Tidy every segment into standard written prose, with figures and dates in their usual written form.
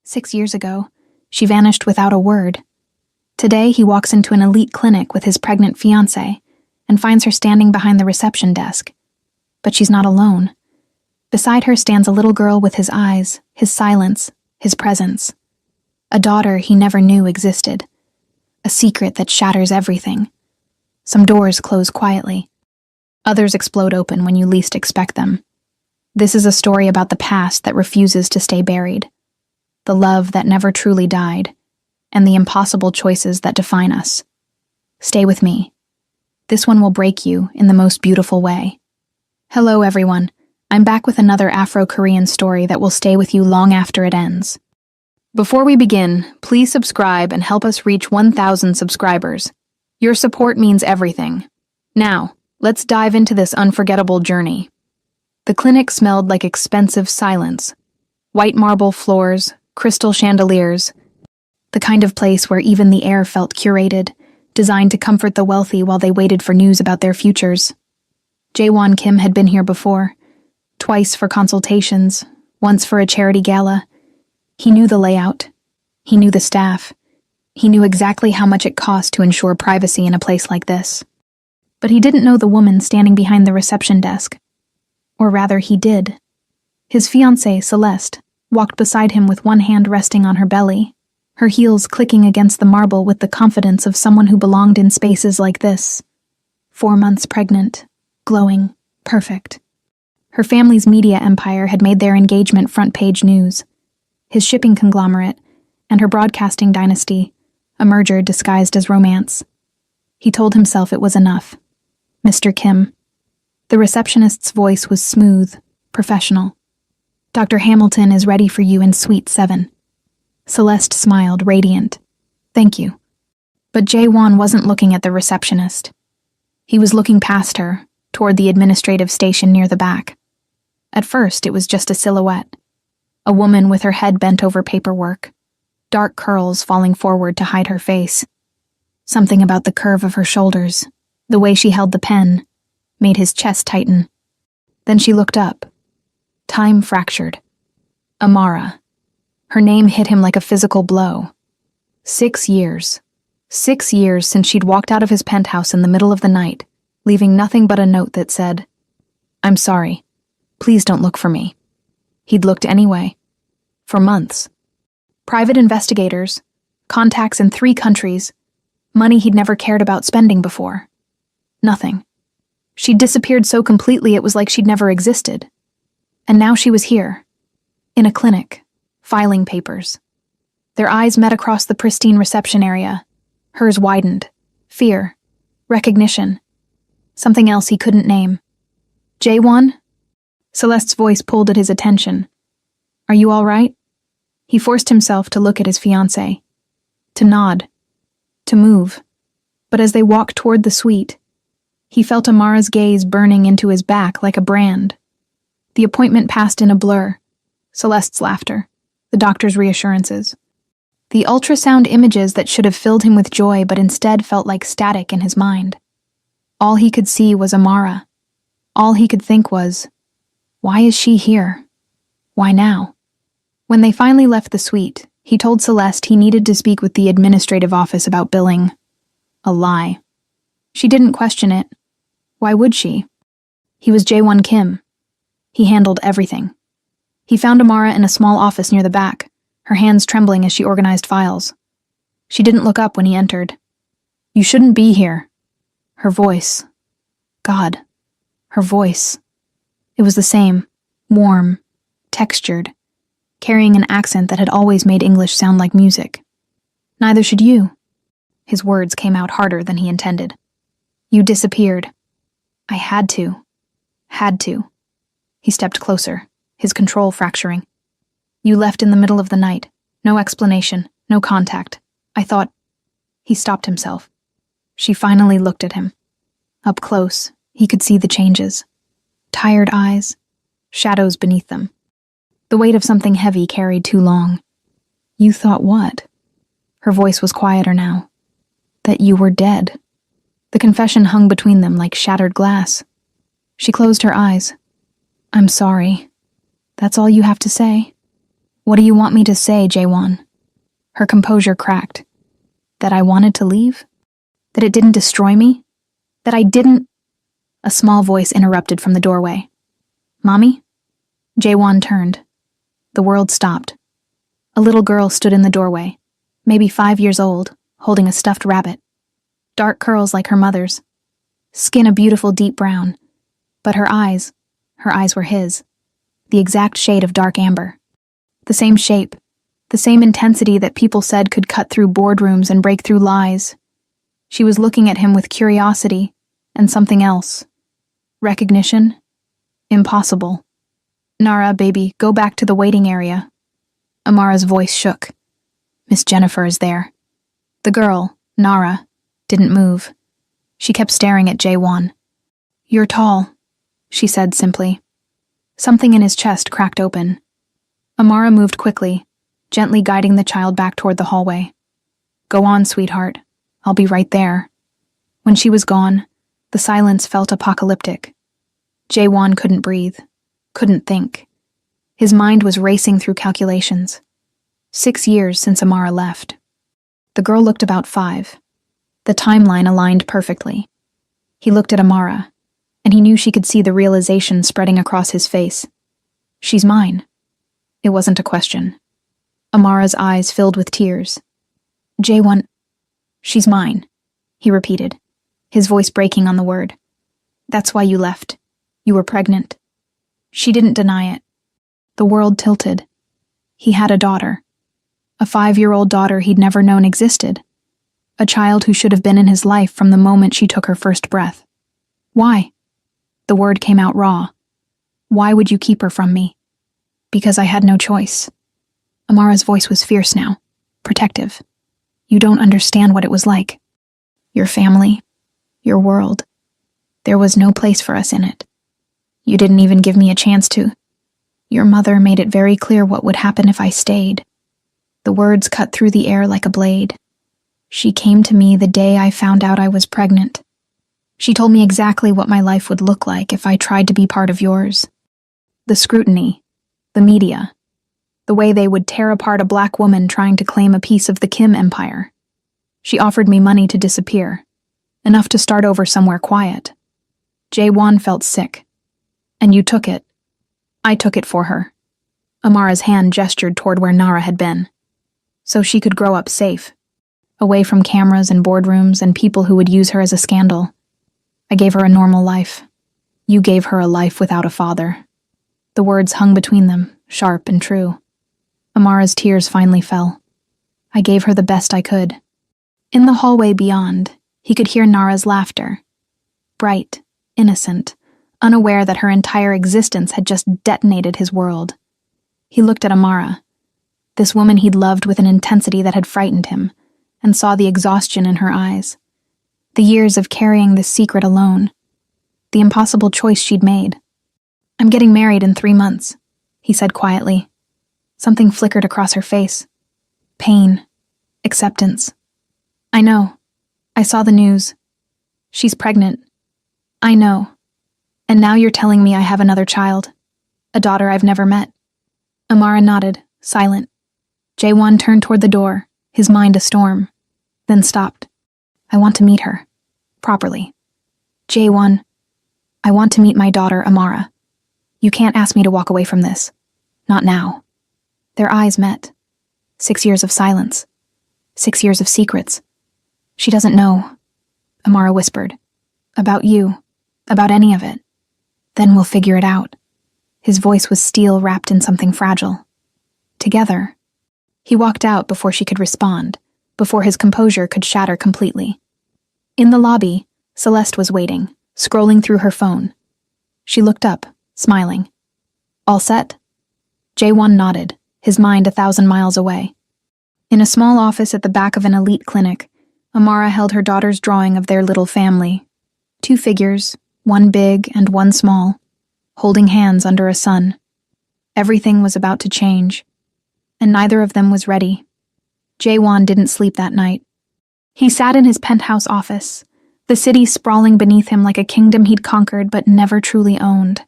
6 years ago, she vanished without a word. Today, he walks into an elite clinic with his pregnant fiancée and finds her standing behind the reception desk. But she's not alone. Beside her stands a little girl with his eyes, his silence, his presence. A daughter he never knew existed. A secret that shatters everything. Some doors close quietly. Others explode open when you least expect them. This is a story about the past that refuses to stay buried, the love that never truly died, and the impossible choices that define us. Stay with me. This one will break you in the most beautiful way. Hello, everyone. I'm back with another Afro-Korean story that will stay with you long after it ends. Before we begin, please subscribe and help us reach 1,000 subscribers. Your support means everything. Now, let's dive into this unforgettable journey. The clinic smelled like expensive silence. White marble floors, crystal chandeliers, the kind of place where even the air felt curated, designed to comfort the wealthy while they waited for news about their futures. Jae-won Kim had been here before, twice for consultations, once for a charity gala. He knew the layout. He knew the staff. He knew exactly how much it cost to ensure privacy in a place like this. But he didn't know the woman standing behind the reception desk. Or rather, he did. His fiancée, Celeste, walked beside him with one hand resting on her belly, her heels clicking against the marble with the confidence of someone who belonged in spaces like this. 4 months pregnant, glowing, perfect. Her family's media empire had made their engagement front-page news. His shipping conglomerate, and her broadcasting dynasty, a merger disguised as romance. He told himself it was enough. Mr. Kim. The receptionist's voice was smooth, professional. Dr. Hamilton is ready for you in Suite 7. Celeste smiled, radiant. Thank you. But Jae-won wasn't looking at the receptionist. He was looking past her, toward the administrative station near the back. At first, it was just a silhouette. A woman with her head bent over paperwork, dark curls falling forward to hide her face. Something about the curve of her shoulders, the way she held the pen, made his chest tighten. Then she looked up. Time fractured. Amara. Her name hit him like a physical blow. 6 years. 6 years since she'd walked out of his penthouse in the middle of the night, leaving nothing but a note that said, "I'm sorry. Please don't look for me." He'd looked anyway. For months. Private investigators, contacts in 3 countries, money he'd never cared about spending before. Nothing. She'd disappeared so completely it was like she'd never existed. And now she was here, in a clinic, filing papers. Their eyes met across the pristine reception area. Hers widened. Fear. Recognition. Something else he couldn't name. Jae-won? Celeste's voice pulled at his attention. Are you all right? He forced himself to look at his fiancée, to nod, to move. But as they walked toward the suite, he felt Amara's gaze burning into his back like a brand. The appointment passed in a blur. Celeste's laughter, the doctor's reassurances. The ultrasound images that should have filled him with joy but instead felt like static in his mind. All he could see was Amara. All he could think was, why is she here? Why now? When they finally left the suite, he told Celeste he needed to speak with the administrative office about billing. A lie. She didn't question it. Why would she? He was Jae-won Kim. He handled everything. He found Amara in a small office near the back, her hands trembling as she organized files. She didn't look up when he entered. You shouldn't be here. Her voice. God. Her voice. It was the same, warm, textured, carrying an accent that had always made English sound like music. Neither should you. His words came out harder than he intended. You disappeared. I had to. Had to. He stepped closer, his control fracturing. You left in the middle of the night. No explanation, no contact. I thought... He stopped himself. She finally looked at him. Up close, he could see the changes. Tired eyes, shadows beneath them. The weight of something heavy carried too long. You thought what? Her voice was quieter now. That you were dead. The confession hung between them like shattered glass. She closed her eyes. I'm sorry. That's all you have to say? What do you want me to say, Jaewon? Her composure cracked. That I wanted to leave? That it didn't destroy me? That I didn't... A small voice interrupted from the doorway. Mommy? Jaewon turned. The world stopped. A little girl stood in the doorway, maybe 5 years old, holding a stuffed rabbit. Dark curls like her mother's. Skin a beautiful deep brown. But her eyes were his. The exact shade of dark amber. The same shape. The same intensity that people said could cut through boardrooms and break through lies. She was looking at him with curiosity and something else. Recognition? Impossible. Nara, baby, go back to the waiting area. Amara's voice shook. Miss Jennifer is there. The girl, Nara, didn't move. She kept staring at Jaewon. You're tall, she said simply. Something in his chest cracked open. Amara moved quickly, gently guiding the child back toward the hallway. Go on, sweetheart. I'll be right there. When she was gone, the silence felt apocalyptic. Jaewon couldn't breathe, couldn't think. His mind was racing through calculations. 6 years since Amara left. The girl looked about 5. The timeline aligned perfectly. He looked at Amara, and he knew she could see the realization spreading across his face. She's mine. It wasn't a question. Amara's eyes filled with tears. Jaewon, she's mine, he repeated, his voice breaking on the word. That's why you left. You were pregnant. She didn't deny it. The world tilted. He had a daughter. A 5-year-old daughter he'd never known existed. A child who should have been in his life from the moment she took her first breath. Why? The word came out raw. Why would you keep her from me? Because I had no choice. Amara's voice was fierce now, protective. You don't understand what it was like. Your family, your world. There was no place for us in it. You didn't even give me a chance to. Your mother made it very clear what would happen if I stayed. The words cut through the air like a blade. She came to me the day I found out I was pregnant. She told me exactly what my life would look like if I tried to be part of yours. The scrutiny, the media, the way they would tear apart a black woman trying to claim a piece of the Kim empire. She offered me money to disappear, enough to start over somewhere quiet. Jaewon felt sick. And you took it. I took it for her. Amara's hand gestured toward where Nara had been. So she could grow up safe, away from cameras and boardrooms and people who would use her as a scandal. I gave her a normal life. You gave her a life without a father. The words hung between them, sharp and true. Amara's tears finally fell. I gave her the best I could. In the hallway beyond, he could hear Nara's laughter. Bright, innocent, unaware that her entire existence had just detonated his world. He looked at Amara, this woman he'd loved with an intensity that had frightened him, and saw the exhaustion in her eyes. The years of carrying this secret alone. The impossible choice she'd made. I'm getting married in 3 months, he said quietly. Something flickered across her face. Pain. Acceptance. I know. I saw the news. She's pregnant. I know. And now you're telling me I have another child. A daughter I've never met. Amara nodded, silent. Jaewon turned toward the door, his mind a storm, then stopped. I want to meet her. Properly. Jaewon, I want to meet my daughter, Amara. You can't ask me to walk away from this. Not now. Their eyes met. 6 years of silence. 6 years of secrets. She doesn't know, Amara whispered. About you. About any of it. Then we'll figure it out. His voice was steel wrapped in something fragile. Together. He walked out before she could respond, before his composure could shatter completely. In the lobby, Celeste was waiting, scrolling through her phone. She looked up, smiling. All set? Jaewon nodded, his mind 1,000 miles away. In a small office at the back of an elite clinic, Amara held her daughter's drawing of their little family. 2 figures, one big and one small, holding hands under a sun. Everything was about to change, and neither of them was ready. Jaewon didn't sleep that night. He sat in his penthouse office, the city sprawling beneath him like a kingdom he'd conquered but never truly owned.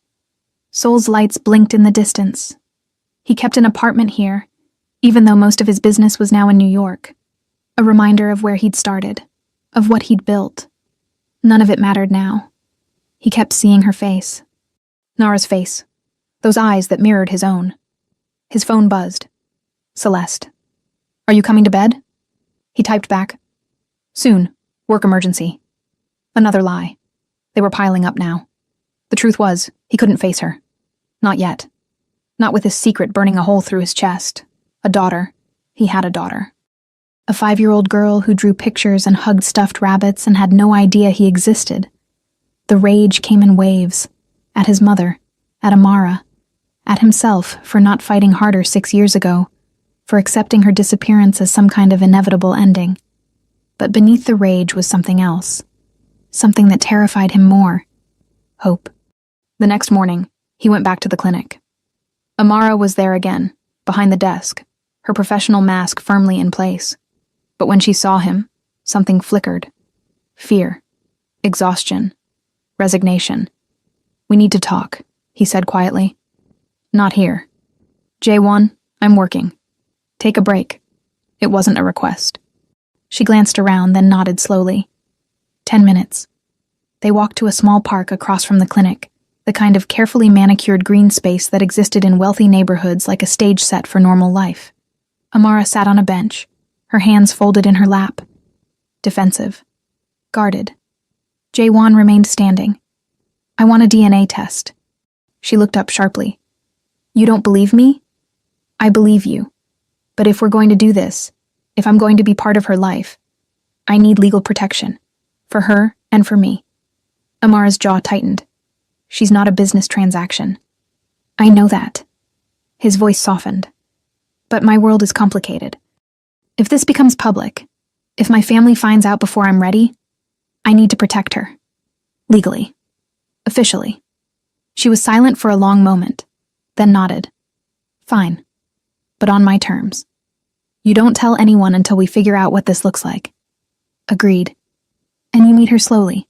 Seoul's lights blinked in the distance. He kept an apartment here, even though most of his business was now in New York. A reminder of where he'd started, of what he'd built. None of it mattered now. He kept seeing her face. Nara's face. Those eyes that mirrored his own. His phone buzzed. Celeste. "Are you coming to bed?" He typed back. "Soon. Work emergency." Another lie. They were piling up now. The truth was, he couldn't face her. Not yet. Not with his secret burning a hole through his chest. A daughter. He had a daughter. A 5-year-old girl who drew pictures and hugged stuffed rabbits and had no idea he existed. The rage came in waves. At his mother. At Amara. At himself for not fighting harder 6 years ago. For accepting her disappearance as some kind of inevitable ending. But beneath the rage was something else. Something that terrified him more. Hope. The next morning, he went back to the clinic. Amara was there again, behind the desk, her professional mask firmly in place. But when she saw him, something flickered. Fear. Exhaustion. Resignation. "We need to talk," he said quietly. "Not here. J1, I'm working. Take a break." It wasn't a request. She glanced around, then nodded slowly. 10 minutes. They walked to a small park across from the clinic, the kind of carefully manicured green space that existed in wealthy neighborhoods like a stage set for normal life. Amara sat on a bench, her hands folded in her lap. Defensive. Guarded. Jaewon remained standing. "I want a DNA test." She looked up sharply. "You don't believe me?" "I believe you. But if we're going to do this, if I'm going to be part of her life, I need legal protection. For her and for me." Amara's jaw tightened. "She's not a business transaction." "I know that." His voice softened. "But my world is complicated. If this becomes public, if my family finds out before I'm ready, I need to protect her. Legally. Officially." She was silent for a long moment, then nodded. "Fine. But on my terms. You don't tell anyone until we figure out what this looks like." "Agreed. And you meet her slowly.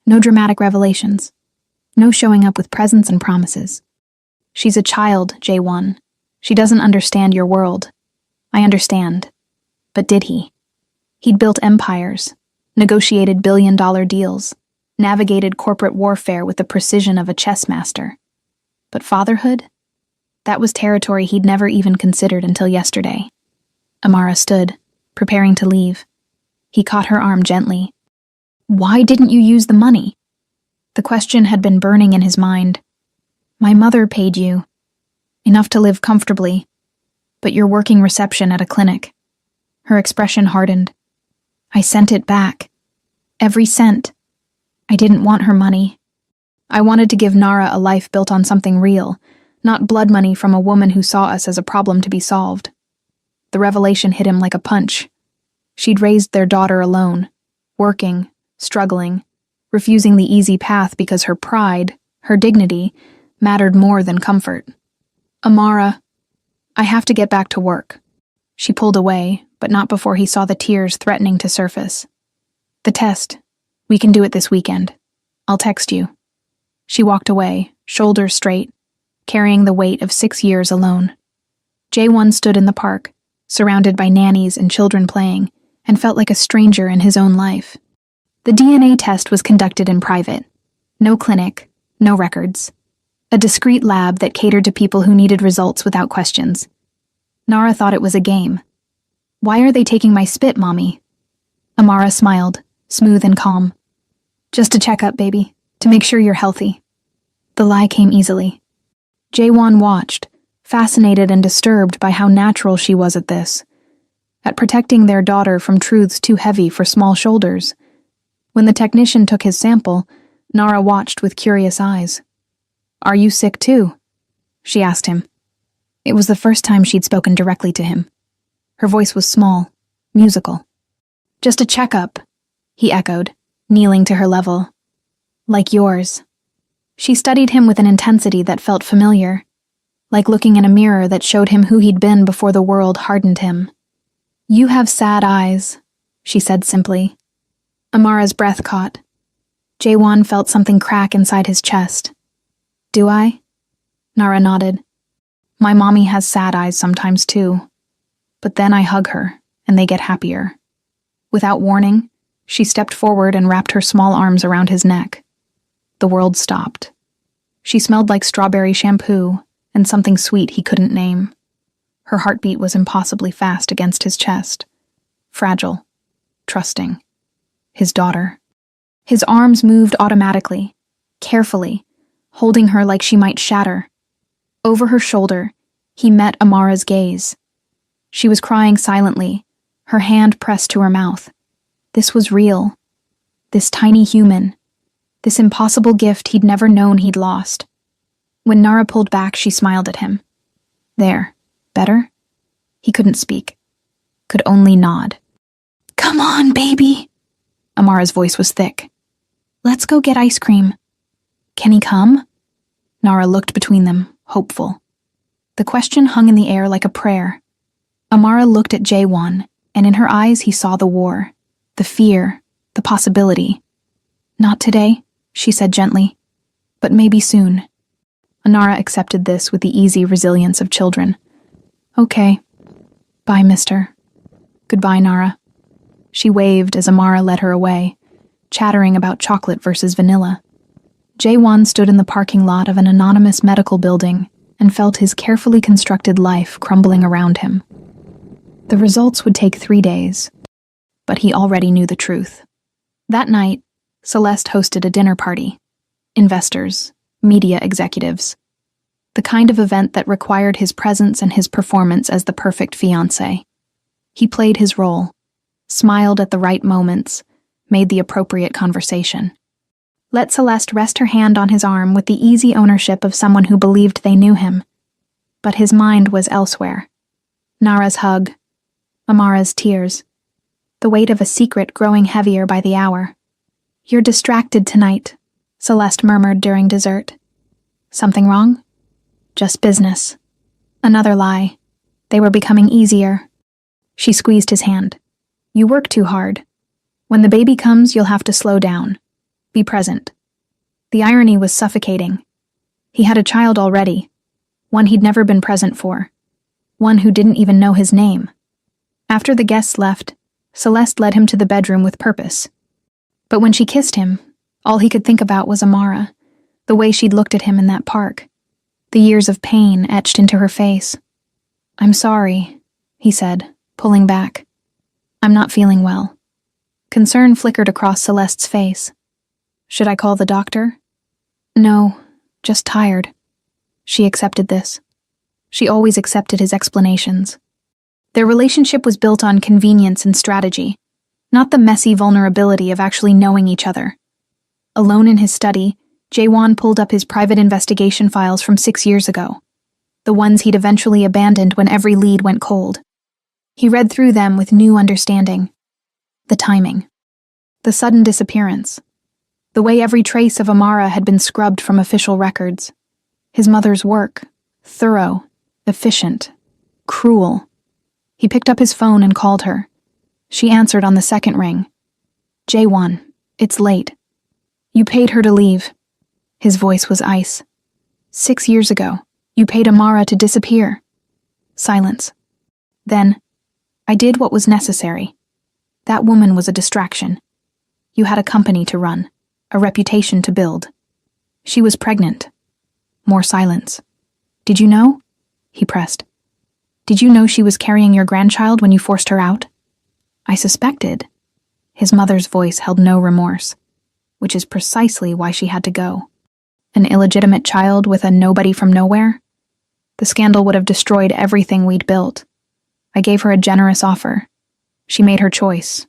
No dramatic revelations. No showing up with presents and promises. She's a child, J1. She doesn't understand your world. I understand. But did he? He'd built empires, negotiated billion-dollar deals, navigated corporate warfare with the precision of a chess master. But fatherhood? That was territory he'd never even considered until yesterday. Amara stood, preparing to leave. He caught her arm gently. "Why didn't you use the money?" The question had been burning in his mind. "My mother paid you. Enough to live comfortably. But you're working reception at a clinic." Her expression hardened. "I sent it back. Every cent. I didn't want her money. I wanted to give Nara a life built on something real, not blood money from a woman who saw us as a problem to be solved." The revelation hit him like a punch. She'd raised their daughter alone, working, struggling, refusing the easy path because her pride, her dignity, mattered more than comfort. "Amara, I have to get back to work." She pulled away, but not before he saw the tears threatening to surface. "The test. We can do it this weekend. I'll text you." She walked away, shoulders straight, carrying the weight of 6 years alone. Jaewon stood in the park, surrounded by nannies and children playing, and felt like a stranger in his own life. The DNA test was conducted in private. No clinic, no records. A discreet lab that catered to people who needed results without questions. Nara thought it was a game. "Why are they taking my spit, Mommy?" Amara smiled, smooth and calm. "Just a checkup, baby, to make sure you're healthy." The lie came easily. Jaewon watched, fascinated and disturbed by how natural she was at this. At protecting their daughter from truths too heavy for small shoulders. When the technician took his sample, Nara watched with curious eyes. "Are you sick too?" she asked him. It was the first time she'd spoken directly to him. Her voice was small, musical. "Just a checkup," he echoed, kneeling to her level. "Like yours." She studied him with an intensity that felt familiar, like looking in a mirror that showed him who he'd been before the world hardened him. "You have sad eyes," she said simply. Amara's breath caught. Jaewon felt something crack inside his chest. "Do I?" Nara nodded. "My mommy has sad eyes sometimes too." But then I hug her, and they get happier. Without warning, she stepped forward and wrapped her small arms around his neck. The world stopped. She smelled like strawberry shampoo and something sweet he couldn't name. Her heartbeat was impossibly fast against his chest. Fragile. Trusting. His daughter. His arms moved automatically, carefully, holding her like she might shatter. Over her shoulder, he met Amara's gaze. She was crying silently, her hand pressed to her mouth. This was real. This tiny human. This impossible gift he'd never known he'd lost. When Nara pulled back, she smiled at him. There. Better? He couldn't speak. Could only nod. Come on, baby. Amara's voice was thick. Let's go get ice cream. Can he come? Nara looked between them, hopeful. The question hung in the air like a prayer. Amara looked at Jaewon, and in her eyes he saw the war, the fear, the possibility. Not today, she said gently, but maybe soon. Nara accepted this with the easy resilience of children. Okay. Bye, mister. Goodbye, Nara. She waved as Amara led her away, chattering about chocolate versus vanilla. Jaewon stood in the parking lot of an anonymous medical building and felt his carefully constructed life crumbling around him. The results would take 3 days, but he already knew the truth. That night, Celeste hosted a dinner party. Investors, media executives. The kind of event that required his presence and his performance as the perfect fiancé. He played his role, smiled at the right moments, made the appropriate conversation. Let Celeste rest her hand on his arm with the easy ownership of someone who believed they knew him. But his mind was elsewhere. Nara's hug, Amara's tears, the weight of a secret growing heavier by the hour. You're distracted tonight, Celeste murmured during dessert. Something wrong? Just business. Another lie. They were becoming easier. She squeezed his hand. You work too hard. When the baby comes, you'll have to slow down. Be present. The irony was suffocating. He had a child already, one he'd never been present for, one who didn't even know his name. After the guests left, Celeste led him to the bedroom with purpose. But when she kissed him, all he could think about was Amara, the way she'd looked at him in that park, the years of pain etched into her face. I'm sorry, he said, pulling back. I'm not feeling well. Concern flickered across Celeste's face. Should I call the doctor? No, just tired. She accepted this. She always accepted his explanations. Their relationship was built on convenience and strategy, not the messy vulnerability of actually knowing each other. Alone in his study, Jaewon pulled up his private investigation files from 6 years ago, the ones he'd eventually abandoned when every lead went cold. He read through them with new understanding. The timing. The sudden disappearance. The way every trace of Amara had been scrubbed from official records. His mother's work. Thorough. Efficient. Cruel. He picked up his phone and called her. She answered on the second ring. Jaewon, it's late. You paid her to leave. His voice was ice. 6 years ago, you paid Amara to disappear. Silence. Then, I did what was necessary. That woman was a distraction. You had a company to run, a reputation to build. She was pregnant. More silence. Did you know? He pressed. Did you know she was carrying your grandchild when you forced her out? I suspected. His mother's voice held no remorse, which is precisely why she had to go. An illegitimate child with a nobody from nowhere? The scandal would have destroyed everything we'd built. I gave her a generous offer. She made her choice.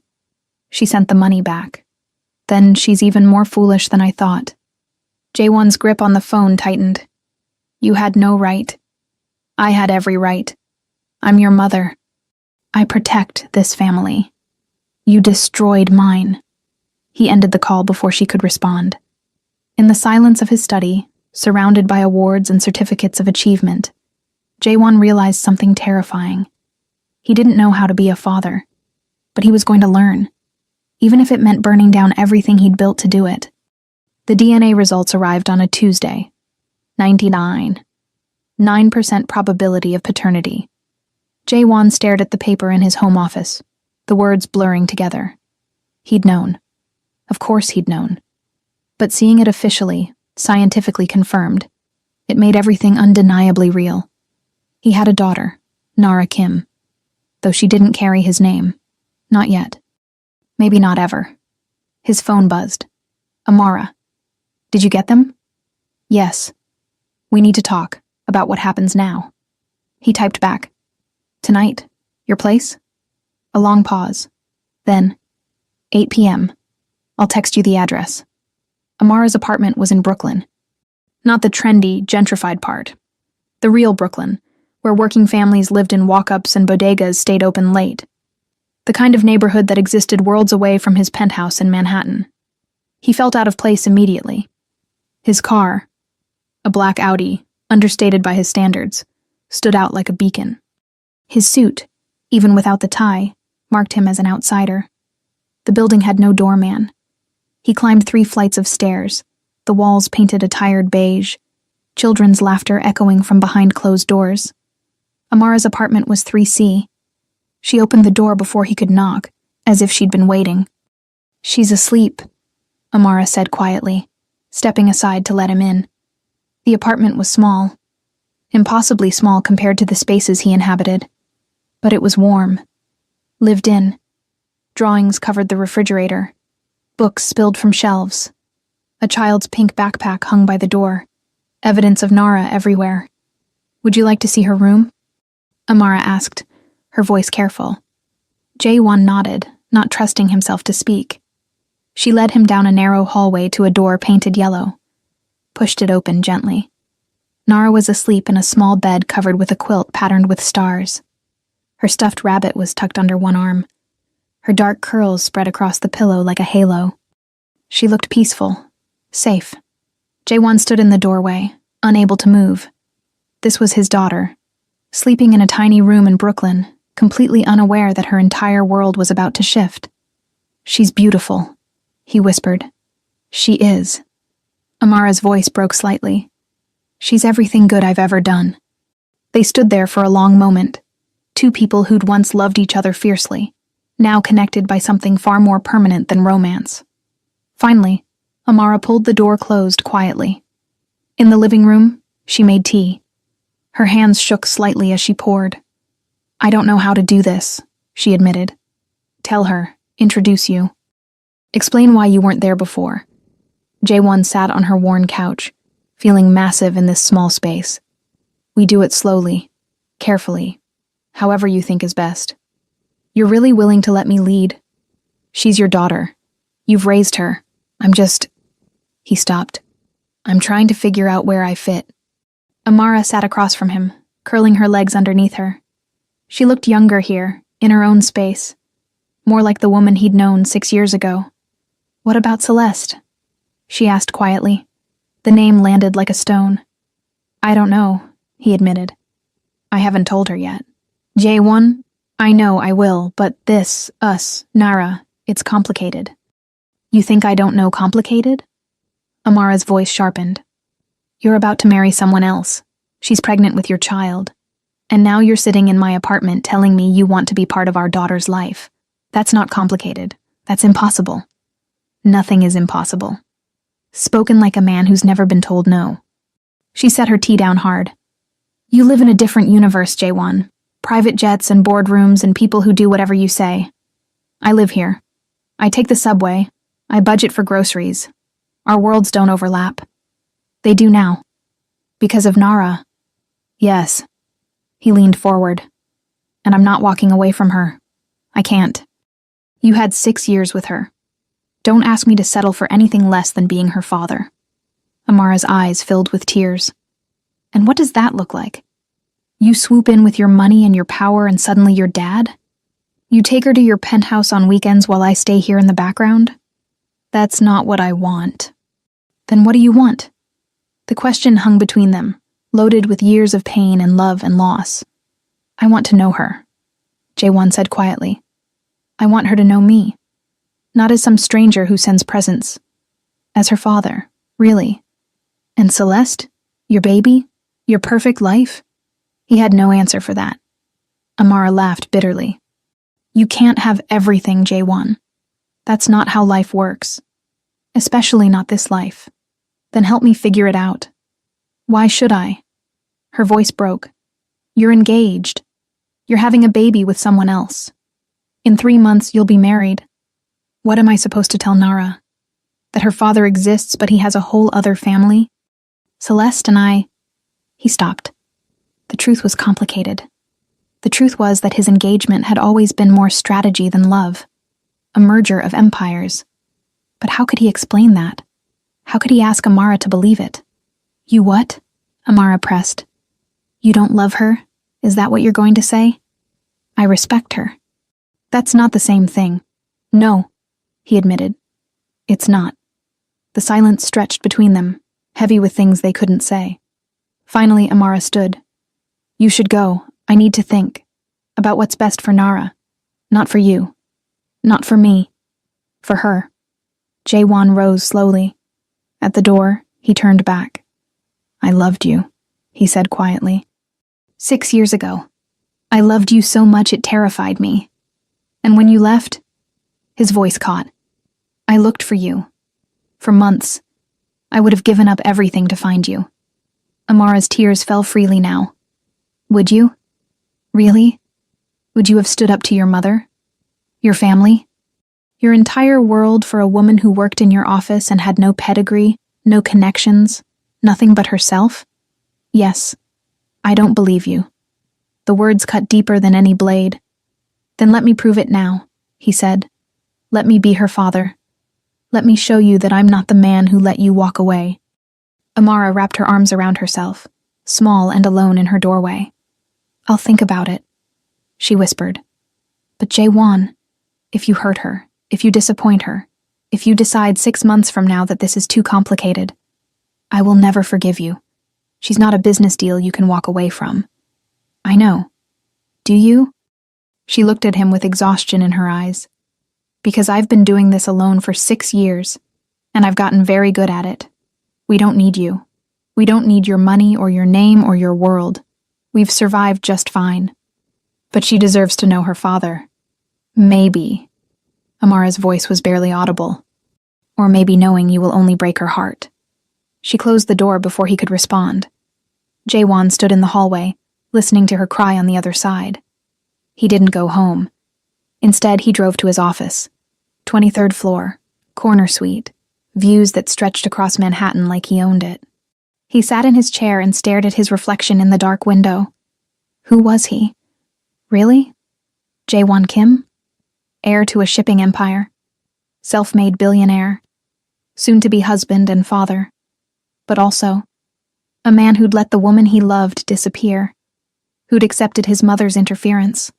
She sent the money back. Then she's even more foolish than I thought. Jaewon's grip on the phone tightened. You had no right. I had every right. I'm your mother. I protect this family. You destroyed mine. He ended the call before she could respond. In the silence of his study, surrounded by awards and certificates of achievement, Jaewon realized something terrifying. He didn't know how to be a father, but he was going to learn, even if it meant burning down everything he'd built to do it. The DNA results arrived on a Tuesday. 99. 9% probability of paternity. Jae-won stared at the paper in his home office, the words blurring together. He'd known. Of course he'd known. But seeing it officially, scientifically confirmed, it made everything undeniably real. He had a daughter, Nara Kim, though she didn't carry his name. Not yet. Maybe not ever. His phone buzzed. Amara. Did you get them? Yes. We need to talk about what happens now. He typed back. Tonight? Your place? A long pause. Then, 8 p.m. I'll text you the address. Amara's apartment was in Brooklyn. Not the trendy, gentrified part. The real Brooklyn, where working families lived in walk-ups and bodegas stayed open late. The kind of neighborhood that existed worlds away from his penthouse in Manhattan. He felt out of place immediately. His car, a black Audi, understated by his standards, stood out like a beacon. His suit, even without the tie, marked him as an outsider. The building had no doorman. He climbed 3 flights of stairs, the walls painted a tired beige, children's laughter echoing from behind closed doors. Amara's apartment was 3C. She opened the door before he could knock, as if she'd been waiting. She's asleep, Amara said quietly, stepping aside to let him in. The apartment was small, impossibly small compared to the spaces he inhabited. But it was warm. Lived in. Drawings covered the refrigerator. Books spilled from shelves. A child's pink backpack hung by the door. Evidence of Nara everywhere. Would you like to see her room? Amara asked, her voice careful. Jae-won nodded, not trusting himself to speak. She led him down a narrow hallway to a door painted yellow. Pushed it open gently. Nara was asleep in a small bed covered with a quilt patterned with stars. Her stuffed rabbit was tucked under one arm. Her dark curls spread across the pillow like a halo. She looked peaceful, safe. Jae-won stood in the doorway, unable to move. This was his daughter, sleeping in a tiny room in Brooklyn, completely unaware that her entire world was about to shift. She's beautiful, he whispered. She is. Amara's voice broke slightly. She's everything good I've ever done. They stood there for a long moment, 2 people who'd once loved each other fiercely, now connected by something far more permanent than romance. Finally, Amara pulled the door closed quietly. In the living room, she made tea. Her hands shook slightly as she poured. I don't know how to do this, she admitted. Tell her, introduce you. Explain why you weren't there before. Jae-won sat on her worn couch, feeling massive in this small space. We do it slowly, carefully, however you think is best. You're really willing to let me lead? She's your daughter. You've raised her. He stopped. I'm trying to figure out where I fit. Amara sat across from him, curling her legs underneath her. She looked younger here, in her own space, more like the woman he'd known 6 years ago. What about Celeste? She asked quietly. The name landed like a stone. I don't know, he admitted. I haven't told her yet. Jae-won, I know I will, but this, us, Nara, it's complicated. You think I don't know complicated? Amara's voice sharpened. You're about to marry someone else. She's pregnant with your child. And now you're sitting in my apartment telling me you want to be part of our daughter's life. That's not complicated. That's impossible. Nothing is impossible. Spoken like a man who's never been told no. She set her tea down hard. You live in a different universe, Jae-won. Private jets and boardrooms and people who do whatever you say. I live here. I take the subway. I budget for groceries. Our worlds don't overlap. They do now. Because of Nara. Yes. He leaned forward. And I'm not walking away from her. I can't. You had 6 years with her. Don't ask me to settle for anything less than being her father. Amara's eyes filled with tears. And what does that look like? You swoop in with your money and your power and suddenly you're dad? You take her to your penthouse on weekends while I stay here in the background? That's not what I want. Then what do you want? The question hung between them, loaded with years of pain and love and loss. I want to know her, Jae-won said quietly. I want her to know me. Not as some stranger who sends presents. As her father, really. And Celeste? Your baby? Your perfect life? He had no answer for that. Amara laughed bitterly. You can't have everything, J1. That's not how life works. Especially not this life. Then help me figure it out. Why should I? Her voice broke. You're engaged. You're having a baby with someone else. In 3 months, you'll be married. What am I supposed to tell Nara? That her father exists, but he has a whole other family? Celeste and I... He stopped. The truth was complicated. The truth was that his engagement had always been more strategy than love. A merger of empires. But how could he explain that? How could he ask Amara to believe it? You what? Amara pressed. You don't love her? Is that what you're going to say? I respect her. That's not the same thing. No, he admitted. It's not. The silence stretched between them, heavy with things they couldn't say. Finally, Amara stood. You should go. I need to think. About what's best for Nara. Not for you. Not for me. For her. J1 rose slowly. At the door, he turned back. I loved you, he said quietly. 6 years ago. I loved you so much it terrified me. And when you left, his voice caught. I looked for you. For months. I would have given up everything to find you. Amara's tears fell freely now. Would you? Really? Would you have stood up to your mother? Your family? Your entire world for a woman who worked in your office and had no pedigree, no connections, nothing but herself? Yes. I don't believe you. The words cut deeper than any blade. Then let me prove it now, he said. Let me be her father. Let me show you that I'm not the man who let you walk away. Amara wrapped her arms around herself, small and alone in her doorway. I'll think about it, she whispered. But J1, if you hurt her, if you disappoint her, if you decide 6 months from now that this is too complicated, I will never forgive you. She's not a business deal you can walk away from. I know. Do you? She looked at him with exhaustion in her eyes. Because I've been doing this alone for 6 years, and I've gotten very good at it. We don't need you. We don't need your money or your name or your world. We've survived just fine. But she deserves to know her father. Maybe. Amara's voice was barely audible. Or maybe knowing you will only break her heart. She closed the door before he could respond. J1 stood in the hallway, listening to her cry on the other side. He didn't go home. Instead, he drove to his office. 23rd floor, corner suite, views that stretched across Manhattan like he owned it. He sat in his chair and stared at his reflection in the dark window. Who was he? Really? J1 Kim? Heir to a shipping empire. Self-made billionaire. Soon-to-be husband and father. But also, a man who'd let the woman he loved disappear. Who'd accepted his mother's interference.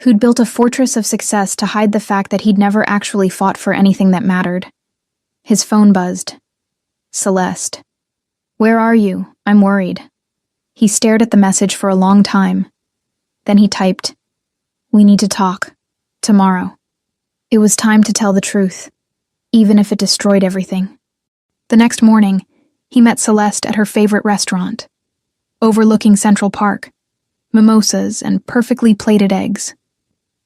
Who'd built a fortress of success to hide the fact that he'd never actually fought for anything that mattered. His phone buzzed. Celeste. Where are you? I'm worried. He stared at the message for a long time. Then he typed, We need to talk. Tomorrow. It was time to tell the truth, even if it destroyed everything. The next morning, he met Celeste at her favorite restaurant, overlooking Central Park, mimosas and perfectly plated eggs.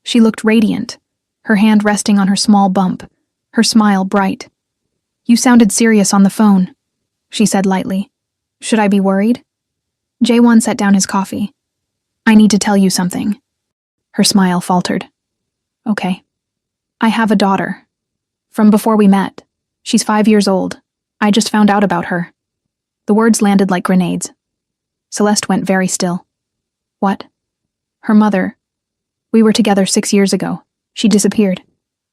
She looked radiant, her hand resting on her small bump, her smile bright. You sounded serious on the phone, she said lightly. Should I be worried? J1 set down his coffee. I need to tell you something. Her smile faltered. Okay. I have a daughter. From before we met. She's 5 years old. I just found out about her. The words landed like grenades. Celeste went very still. What? Her mother. We were together 6 years ago. She disappeared.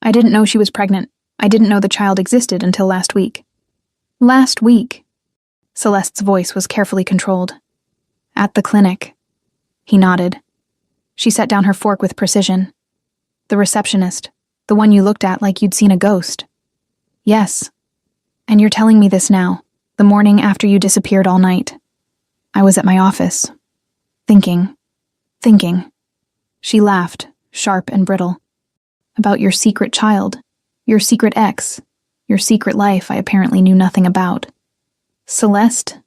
I didn't know she was pregnant. I didn't know the child existed until last week. Last week? Celeste's voice was carefully controlled. At the clinic. He nodded. She set down her fork with precision. The receptionist. The one you looked at like you'd seen a ghost. Yes. And you're telling me this now, the morning after you disappeared all night. I was at my office. Thinking. She laughed, sharp and brittle. About your secret child, your secret ex, your secret life I apparently knew nothing about. Celeste?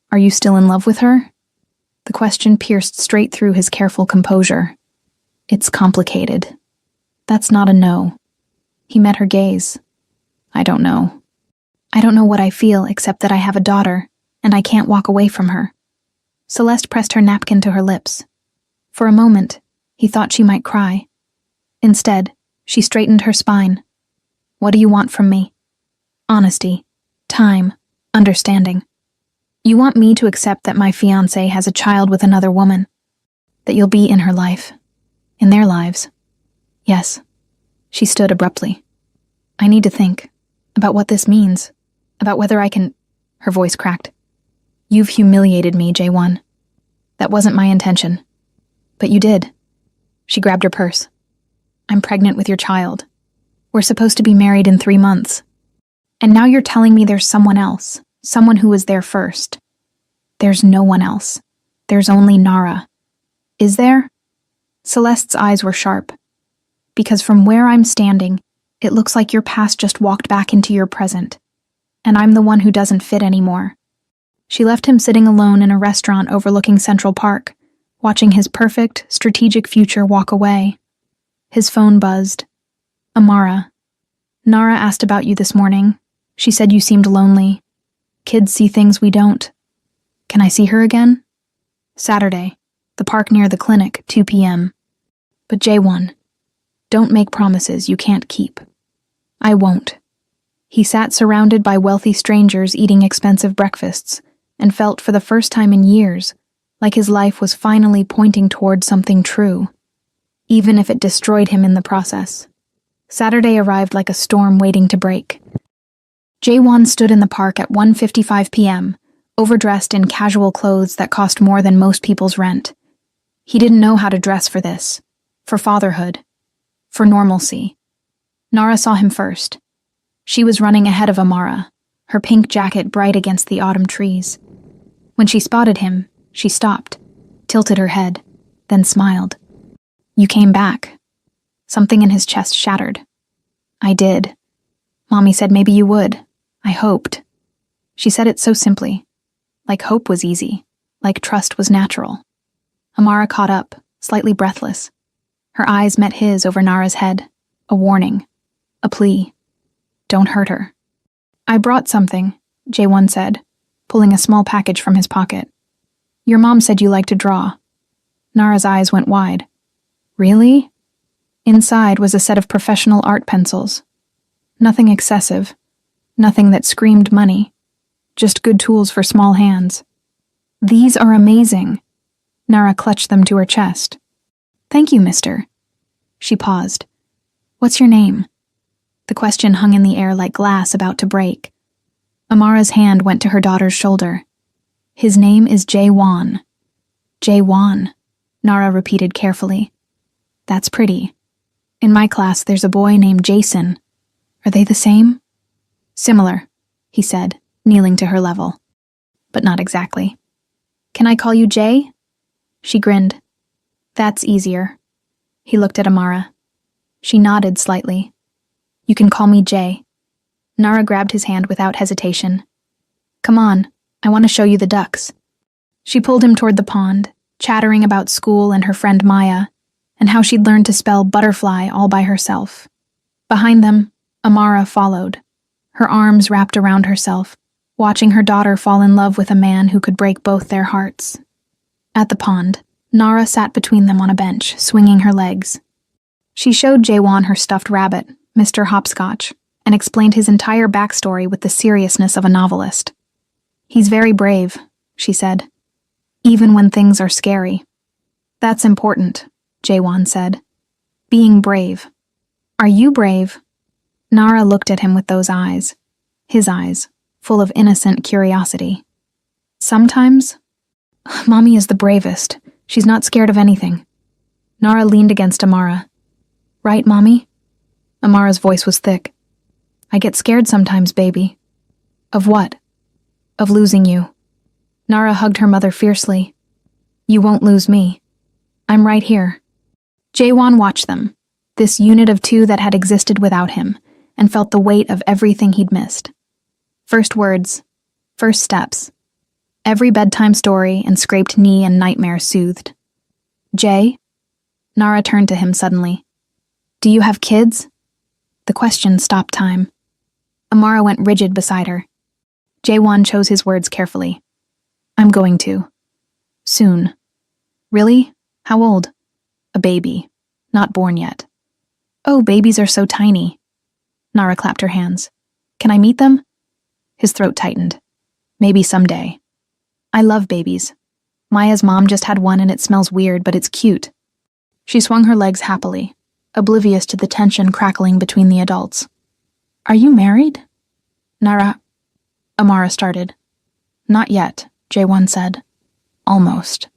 Are you still in love with her? The question pierced straight through his careful composure. It's complicated. That's not a no. He met her gaze. I don't know. I don't know what I feel except that I have a daughter, and I can't walk away from her. Celeste pressed her napkin to her lips. For a moment, he thought she might cry. Instead, she straightened her spine. What do you want from me? Honesty, time, understanding. You want me to accept that my fiancé has a child with another woman, that you'll be in her life, in their lives. Yes. She stood abruptly. I need to think about what this means, about whether I can... Her voice cracked. You've humiliated me, J1. That wasn't my intention. But you did. She grabbed her purse. I'm pregnant with your child. We're supposed to be married in 3 months. And now you're telling me there's someone else, someone who was there first. There's no one else. There's only Nara. Is there? Celeste's eyes were sharp. Because from where I'm standing, it looks like your past just walked back into your present. And I'm the one who doesn't fit anymore. She left him sitting alone in a restaurant overlooking Central Park, watching his perfect, strategic future walk away. His phone buzzed. Amara. Nara asked about you this morning. She said you seemed lonely. Kids see things we don't. Can I see her again? Saturday. The park near the clinic, 2 p.m. But J1. Don't make promises you can't keep. I won't. He sat surrounded by wealthy strangers eating expensive breakfasts and felt for the first time in years like his life was finally pointing toward something true, even if it destroyed him in the process. Saturday arrived like a storm waiting to break. J1 stood in the park at 1:55 p.m., overdressed in casual clothes that cost more than most people's rent. He didn't know how to dress for this, for fatherhood, for normalcy. Nara saw him first. She was running ahead of Amara, her pink jacket bright against the autumn trees. When she spotted him, she stopped, tilted her head, then smiled. You came back. Something in his chest shattered. I did. Mommy said maybe you would. I hoped. She said it so simply. Like hope was easy. Like trust was natural. Amara caught up, slightly breathless. Her eyes met his over Nara's head. A warning. A plea. Don't hurt her. I brought something, J1 said, pulling a small package from his pocket. Your mom said you like to draw. Nara's eyes went wide. Really? Inside was a set of professional art pencils. Nothing excessive. Nothing that screamed money. Just good tools for small hands. These are amazing. Nara clutched them to her chest. Thank you, mister. She paused. What's your name? The question hung in the air like glass about to break. Amara's hand went to her daughter's shoulder. His name is J1. J1, Nara repeated carefully. That's pretty. In my class, there's a boy named Jason. Are they the same? Similar, he said, kneeling to her level. But not exactly. Can I call you Jay? She grinned. That's easier. He looked at Amara. She nodded slightly. You can call me Jay. Nara grabbed his hand without hesitation. Come on, I want to show you the ducks. She pulled him toward the pond, chattering about school and her friend Maya, and how she'd learned to spell butterfly all by herself. Behind them, Amara followed, her arms wrapped around herself, watching her daughter fall in love with a man who could break both their hearts. At the pond, Nara sat between them on a bench, swinging her legs. She showed J1 her stuffed rabbit, Mr. Hopscotch, and explained his entire backstory with the seriousness of a novelist. He's very brave, she said, even when things are scary. That's important, J1 said. Being brave. Are you brave? Nara looked at him with those eyes, his eyes, full of innocent curiosity. Sometimes, Mommy is the bravest. She's not scared of anything. Nara leaned against Amara. Right, Mommy? Amara's voice was thick. I get scared sometimes, baby. Of what? Of losing you. Nara hugged her mother fiercely. You won't lose me. I'm right here. J1 watched them, this unit of two that had existed without him, and felt the weight of everything he'd missed. First words, first steps. Every bedtime story and scraped knee and nightmare soothed. Jay? Nara turned to him suddenly. Do you have kids? The question stopped time. Amara went rigid beside her. Jaewon chose his words carefully. I'm going to. Soon. Really? How old? A baby. Not born yet. Oh, babies are so tiny. Nara clapped her hands. Can I meet them? His throat tightened. Maybe someday. I love babies. Maya's mom just had one and it smells weird, but it's cute. She swung her legs happily, oblivious to the tension crackling between the adults. Are you married? Amara started. Not yet, Jaewon said. Almost.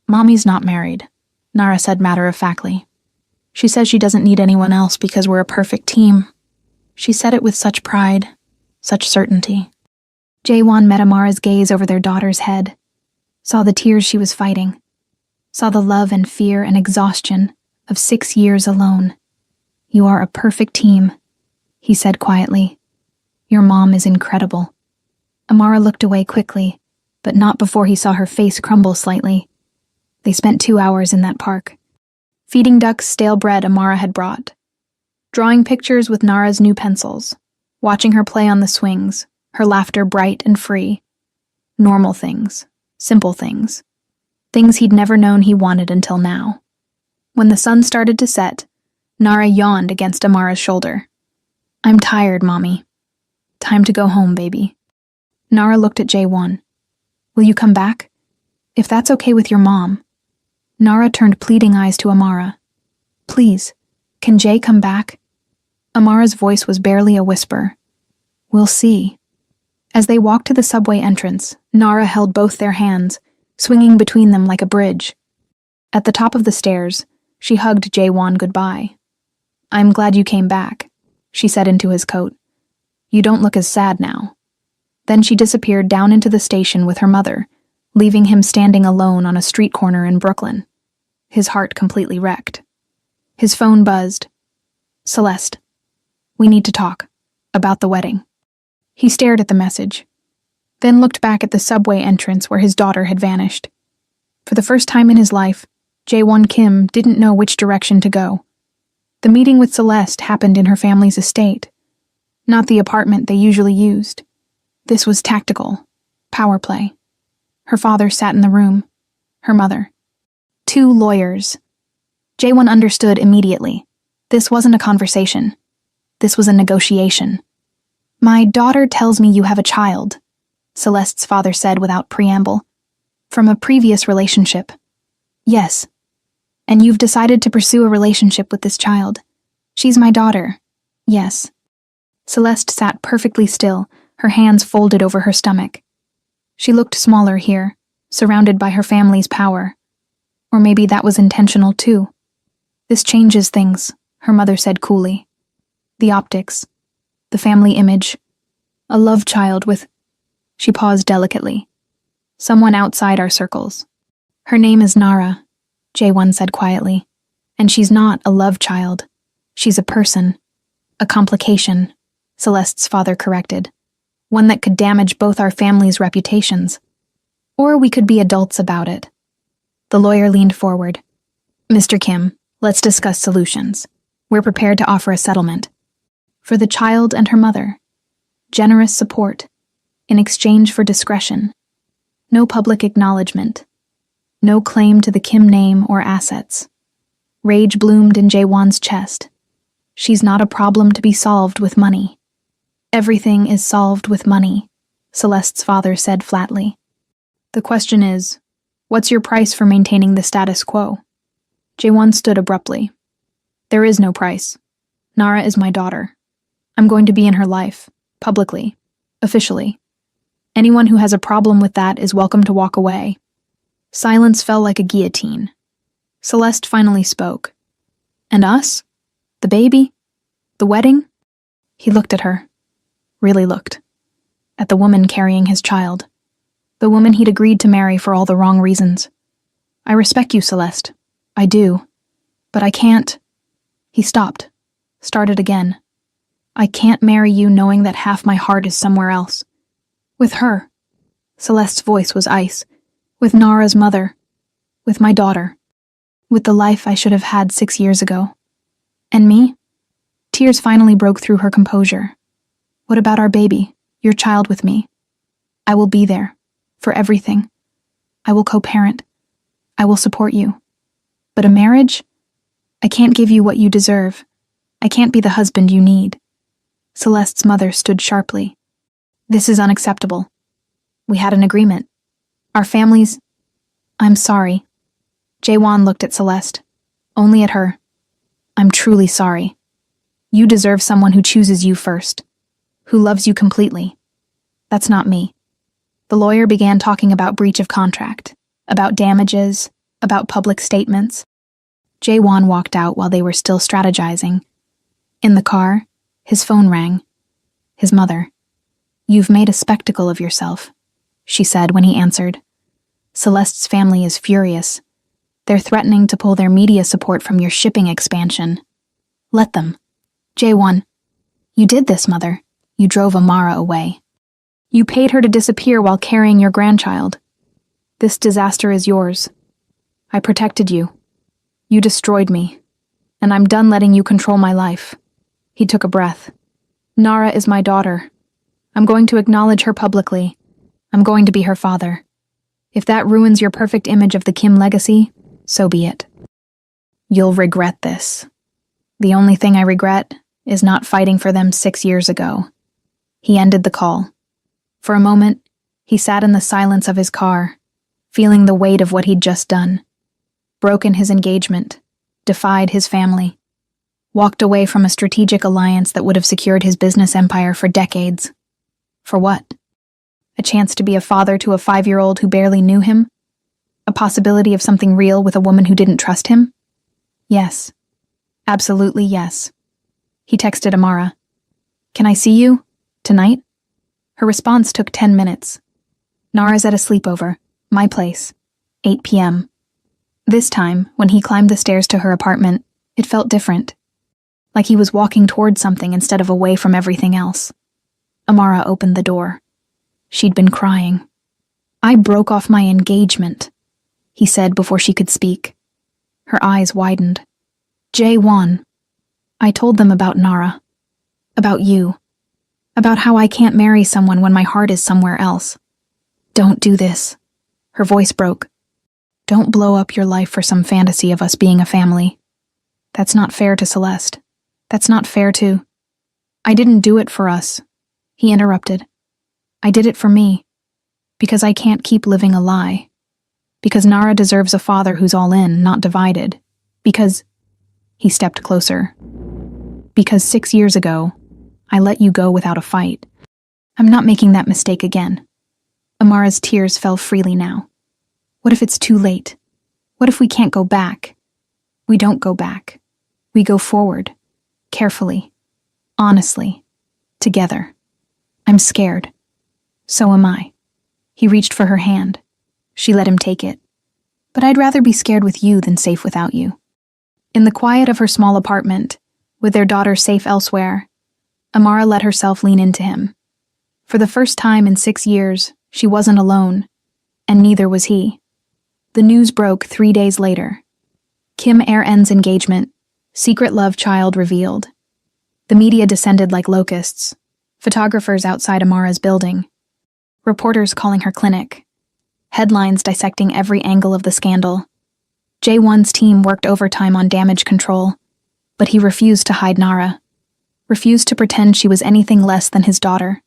Mommy's not married, Nara said matter-of-factly. She says she doesn't need anyone else because we're a perfect team. She said it with such pride, such certainty. Jaewon met Amara's gaze over their daughter's head, saw the tears she was fighting, saw the love and fear and exhaustion of 6 years alone. You are a perfect team, he said quietly. Your mom is incredible. Amara looked away quickly, but not before he saw her face crumble slightly. They spent 2 hours in that park, feeding ducks stale bread Amara had brought, drawing pictures with Nara's new pencils, watching her play on the swings, her laughter bright and free. Normal things, simple things, things he'd never known he wanted until now. When the sun started to set, Nara yawned against Amara's shoulder. I'm tired, Mommy. Time to go home, baby. Nara looked at Jaewon. Will you come back? If that's okay with your mom. Nara turned pleading eyes to Amara. Please, can Jay come back? Amara's voice was barely a whisper. We'll see. As they walked to the subway entrance, Nara held both their hands, swinging between them like a bridge. At the top of the stairs, she hugged Jaewon goodbye. I'm glad you came back, she said into his coat. You don't look as sad now. Then she disappeared down into the station with her mother, leaving him standing alone on a street corner in Brooklyn, his heart completely wrecked. His phone buzzed. Celeste. We need to talk. About the wedding. He stared at the message, then looked back at the subway entrance where his daughter had vanished. For the first time in his life, Jaewon Kim didn't know which direction to go. The meeting with Celeste happened in her family's estate, not the apartment they usually used. This was tactical, power play. Her father sat in the room, her mother. 2 lawyers. Jaewon understood immediately. This wasn't a conversation. This was a negotiation. My daughter tells me you have a child, Celeste's father said without preamble. From a previous relationship. Yes. And you've decided to pursue a relationship with this child. She's my daughter. Yes. Celeste sat perfectly still, her hands folded over her stomach. She looked smaller here, surrounded by her family's power. Or maybe that was intentional too. This changes things, her mother said coolly. The optics. The family image. A love child with... She paused delicately. Someone outside our circles. Her name is Nara, Jaewon said quietly. And she's not a love child. She's a person. A complication, Celeste's father corrected. One that could damage both our families' reputations. Or we could be adults about it. The lawyer leaned forward. Mr. Kim, let's discuss solutions. We're prepared to offer a settlement. For the child and her mother. Generous support. In exchange for discretion. No public acknowledgement. No claim to the Kim name or assets. Rage bloomed in Jaewon's chest. She's not a problem to be solved with money. Everything is solved with money, Celeste's father said flatly. The question is, what's your price for maintaining the status quo? Jaewon stood abruptly. There is no price. Nara is my daughter. I'm going to be in her life, publicly, officially. Anyone who has a problem with that is welcome to walk away. Silence fell like a guillotine. Celeste finally spoke. And us? The baby? The wedding? He looked at her. Really looked. At the woman carrying his child. The woman he'd agreed to marry for all the wrong reasons. I respect you, Celeste. I do. But I can't. He stopped. Started again. I can't marry you knowing that half my heart is somewhere else. With her. Celeste's voice was ice. With Nara's mother. With my daughter. with the life I should have had 6 years ago. And me? Tears finally broke through her composure. What about our baby, your child with me? I will be there, for everything. I will co-parent. I will support you. But a marriage? I can't give you what you deserve. I can't be the husband you need. Celeste's mother stood sharply. This is unacceptable. We had an agreement. Our families... I'm sorry. Jaewon looked at Celeste. Only at her. I'm truly sorry. You deserve someone who chooses you first. Who loves you completely. That's not me. The lawyer began talking about breach of contract, about damages, about public statements. Jaewon walked out while they were still strategizing. In the car, his phone rang. His mother. You've made a spectacle of yourself, she said when he answered. Celeste's family is furious. They're threatening to pull their media support from your shipping expansion. Let them. Jaewon. You did this, Mother. You drove Amara away. You paid her to disappear while carrying your grandchild. This disaster is yours. I protected you. You destroyed me. And I'm done letting you control my life. He took a breath. Nara is my daughter. I'm going to acknowledge her publicly. I'm going to be her father. If that ruins your perfect image of the Kim legacy, so be it. You'll regret this. The only thing I regret is not fighting for them 6 years ago. He ended the call. For a moment, he sat in the silence of his car, feeling the weight of what he'd just done. Broken his engagement, defied his family, walked away from a strategic alliance that would have secured his business empire for decades. For what? A chance to be a father to a 5-year-old who barely knew him? A possibility of something real with a woman who didn't trust him? Yes. Absolutely yes. He texted Amara. Can I see you? Tonight? Her response took 10 minutes. Nara's at a sleepover. My place. 8 p.m. This time, when he climbed the stairs to her apartment, it felt different. Like he was walking toward something instead of away from everything else. Amara opened the door. She'd been crying. I broke off my engagement, he said before she could speak. Her eyes widened. Jaewon. I told them about Nara. About you. About how I can't marry someone when my heart is somewhere else. Don't do this. Her voice broke. Don't blow up your life for some fantasy of us being a family. That's not fair to Celeste. That's not fair to... I didn't do it for us, he interrupted. I did it for me. Because I can't keep living a lie. Because Nara deserves a father who's all in, not divided. Because... He stepped closer. Because 6 years ago, I let you go without a fight. I'm not making that mistake again. Amara's tears fell freely now. What if it's too late? What if we can't go back? We don't go back. We go forward. Carefully. Honestly. Together. I'm scared. So am I. He reached for her hand. She let him take it. But I'd rather be scared with you than safe without you. In the quiet of her small apartment, with their daughter safe elsewhere, Amara let herself lean into him. For the first time in 6 years, she wasn't alone, and neither was he. The news broke 3 days later. Kim Er-en's engagement, secret love child revealed. The media descended like locusts, photographers outside Amara's building, reporters calling her clinic, headlines dissecting every angle of the scandal. Jaewon's team worked overtime on damage control, but he refused to hide Nara, refused to pretend she was anything less than his daughter.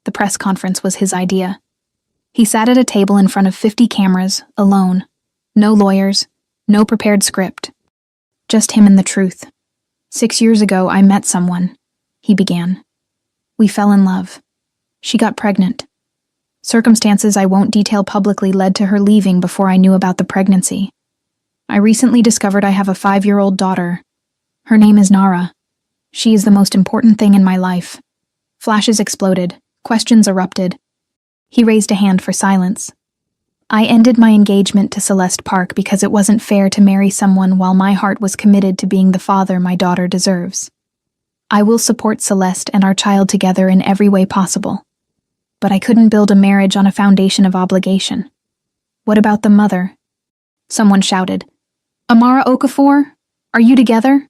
The press conference was his idea. He sat at a table in front of 50 cameras, alone. No lawyers, no prepared script. Just him and the truth. 6 years ago, I met someone, he began. We fell in love. She got pregnant. Circumstances I won't detail publicly led to her leaving before I knew about the pregnancy. I recently discovered I have a 5-year-old daughter. Her name is Nara. She is the most important thing in my life. Flashes exploded. Questions erupted. He raised a hand for silence. I ended my engagement to Celeste Park because it wasn't fair to marry someone while my heart was committed to being the father my daughter deserves. I will support Celeste and our child together in every way possible. But I couldn't build a marriage on a foundation of obligation. What about the mother? Someone shouted. Amara Okafor? Are you together?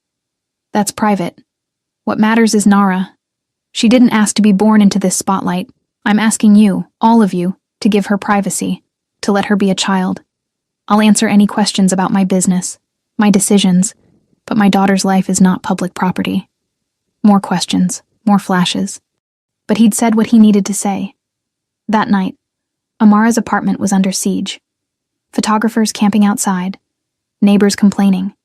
That's private. What matters is Nara. She didn't ask to be born into this spotlight. I'm asking you, all of you, to give her privacy, to let her be a child. I'll answer any questions about my business, my decisions, but my daughter's life is not public property. More questions, more flashes. But he'd said what he needed to say. That night, Amara's apartment was under siege. Photographers camping outside, neighbors complaining.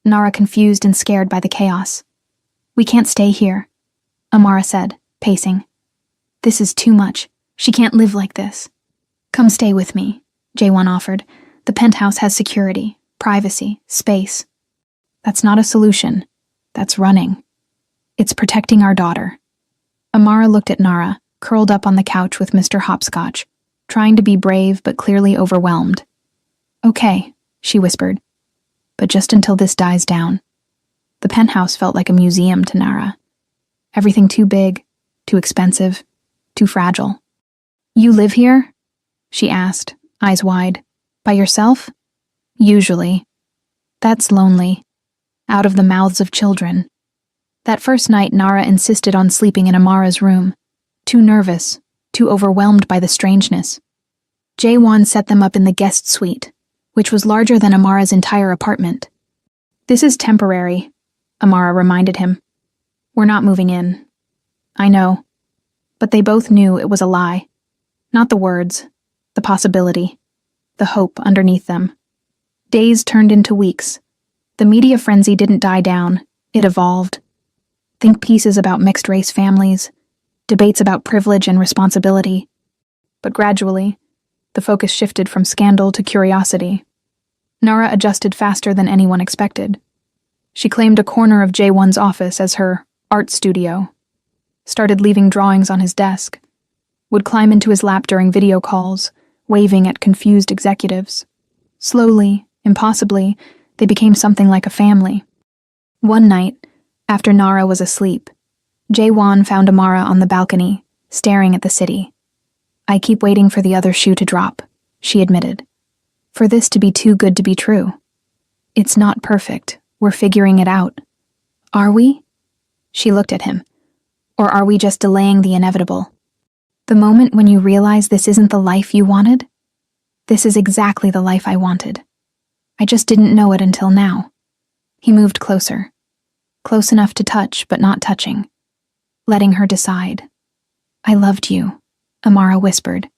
Nara confused and scared by the chaos. We can't stay here, Amara said, pacing. This is too much. She can't live like this. Come stay with me, Jaewon offered. The penthouse has security, privacy, space. That's not a solution. That's running. It's protecting our daughter. Amara looked at Nara, curled up on the couch with Mr. Hopscotch, trying to be brave but clearly overwhelmed. Okay, she whispered, but just until this dies down. The penthouse felt like a museum to Nara. Everything too big, too expensive, too fragile. You live here? She asked, eyes wide. By yourself? Usually. That's lonely. Out of the mouths of children. That first night, Nara insisted on sleeping in Amara's room. Too nervous, too overwhelmed by the strangeness. Jaewon set them up in the guest suite, which was larger than Amara's entire apartment. This is temporary, Amara reminded him. We're not moving in. I know. But they both knew it was a lie. Not the words, the possibility, the hope underneath them. Days turned into weeks. The media frenzy didn't die down, it evolved. Think pieces about mixed-race families, debates about privilege and responsibility. But gradually, the focus shifted from scandal to curiosity. Nara adjusted faster than anyone expected. She claimed a corner of Jaewon's office as her art studio, started leaving drawings on his desk, would climb into his lap during video calls, waving at confused executives. Slowly, impossibly, they became something like a family. One night, after Nara was asleep, Jaewon found Amara on the balcony, staring at the city. I keep waiting for the other shoe to drop, she admitted. For this to be too good to be true. It's not perfect. We're figuring it out. Are we? She looked at him. Or are we just delaying the inevitable? The moment when you realize this isn't the life you wanted? This is exactly the life I wanted. I just didn't know it until now. He moved closer. Close enough to touch, but not touching. Letting her decide. I loved you, Amara whispered.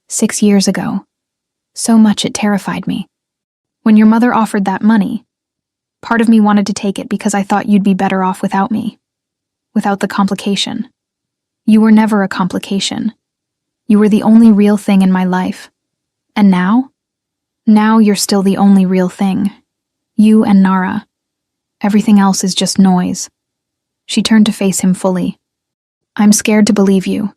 6 years ago. So much it terrified me. When your mother offered that money, part of me wanted to take it because I thought you'd be better off without me. Without the complication. You were never a complication. You were the only real thing in my life. And now? Now you're still the only real thing. You and Nara. Everything else is just noise. She turned to face him fully. I'm scared to believe you.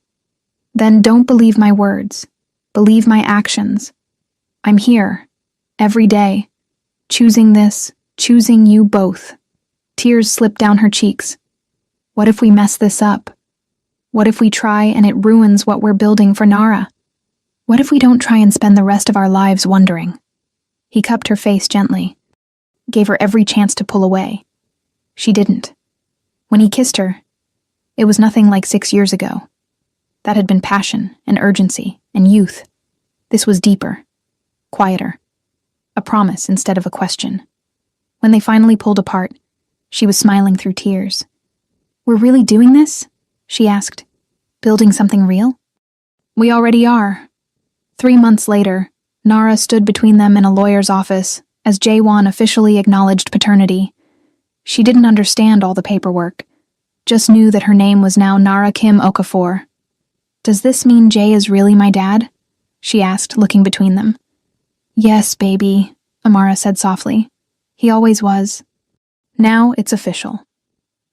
Then don't believe my words. Believe my actions. I'm here. Every day. Choosing this. Choosing you both. Tears slipped down her cheeks. What if we mess this up? What if we try and it ruins what we're building for Nara? What if we don't try and spend the rest of our lives wondering? He cupped her face gently, gave her every chance to pull away. She didn't. When he kissed her, it was nothing like 6 years ago. That had been passion and urgency and youth. This was deeper, quieter, a promise instead of a question. When they finally pulled apart, she was smiling through tears. We're really doing this? She asked. Building something real? We already are. 3 months later, Nara stood between them in a lawyer's office as Jaewon officially acknowledged paternity. She didn't understand all the paperwork, just knew that her name was now Nara Kim Okafor. Does this mean Jay is really my dad? She asked, looking between them. Yes, baby, Amara said softly. He always was. Now it's official.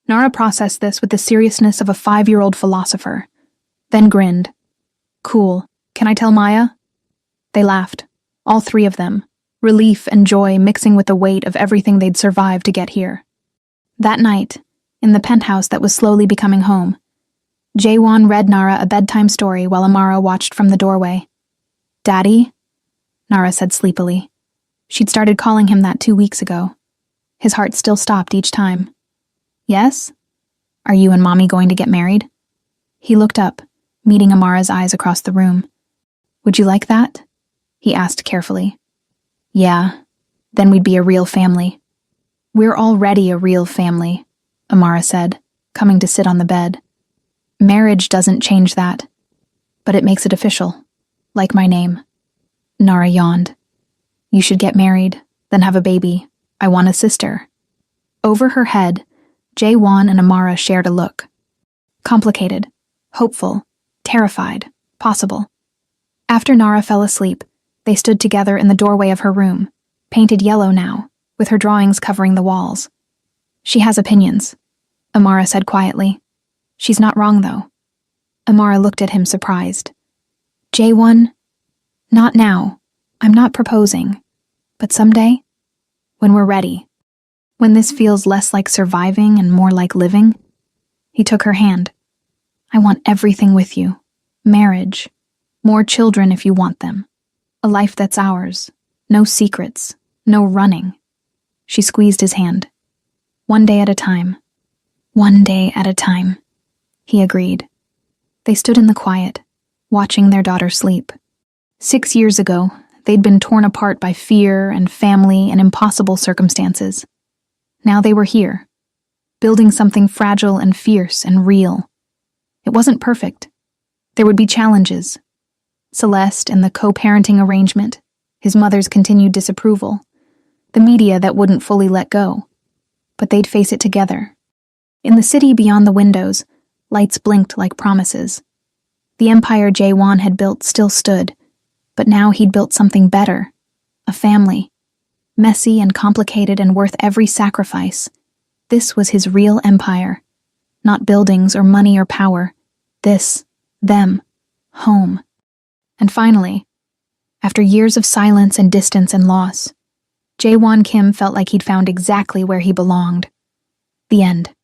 Nara processed this with the seriousness of a 5-year-old philosopher, then grinned. Cool. Can I tell Maya? They laughed, all 3 of them, relief and joy mixing with the weight of everything they'd survived to get here. That night, in the penthouse that was slowly becoming home, Jaewon read Nara a bedtime story while Amara watched from the doorway. Daddy? Nara said sleepily. She'd started calling him that 2 weeks ago. His heart still stopped each time. Yes? Are you and Mommy going to get married? He looked up, meeting Amara's eyes across the room. Would you like that? He asked carefully. Yeah, then we'd be a real family. We're already a real family, Amara said, coming to sit on the bed. Marriage doesn't change that, but it makes it official, like my name. Nara yawned. You should get married, then have a baby. I want a sister. Over her head, Jae-won and Amara shared a look. Complicated, hopeful, terrified, possible. After Nara fell asleep, they stood together in the doorway of her room, painted yellow now, with her drawings covering the walls. She has opinions, Amara said quietly. She's not wrong, though. Amara looked at him surprised. Jae-won, not now. I'm not proposing. But someday, when we're ready, when this feels less like surviving and more like living. He took her hand. I want everything with you. Marriage. More children if you want them. A life that's ours. No secrets. No running. She squeezed his hand. One day at a time. One day at a time. He agreed. They stood in the quiet, watching their daughter sleep. 6 years ago, they'd been torn apart by fear and family and impossible circumstances. Now they were here, building something fragile and fierce and real. It wasn't perfect. There would be challenges. Celeste and the co-parenting arrangement, his mother's continued disapproval, the media that wouldn't fully let go. But they'd face it together. In the city beyond the windows, lights blinked like promises. The empire Jae-won had built still stood, but now he'd built something better, a family. Messy and complicated and worth every sacrifice. This was his real empire. Not buildings or money or power. This, them, home. And finally, after years of silence and distance and loss, Jae-won Kim felt like he'd found exactly where he belonged. The end.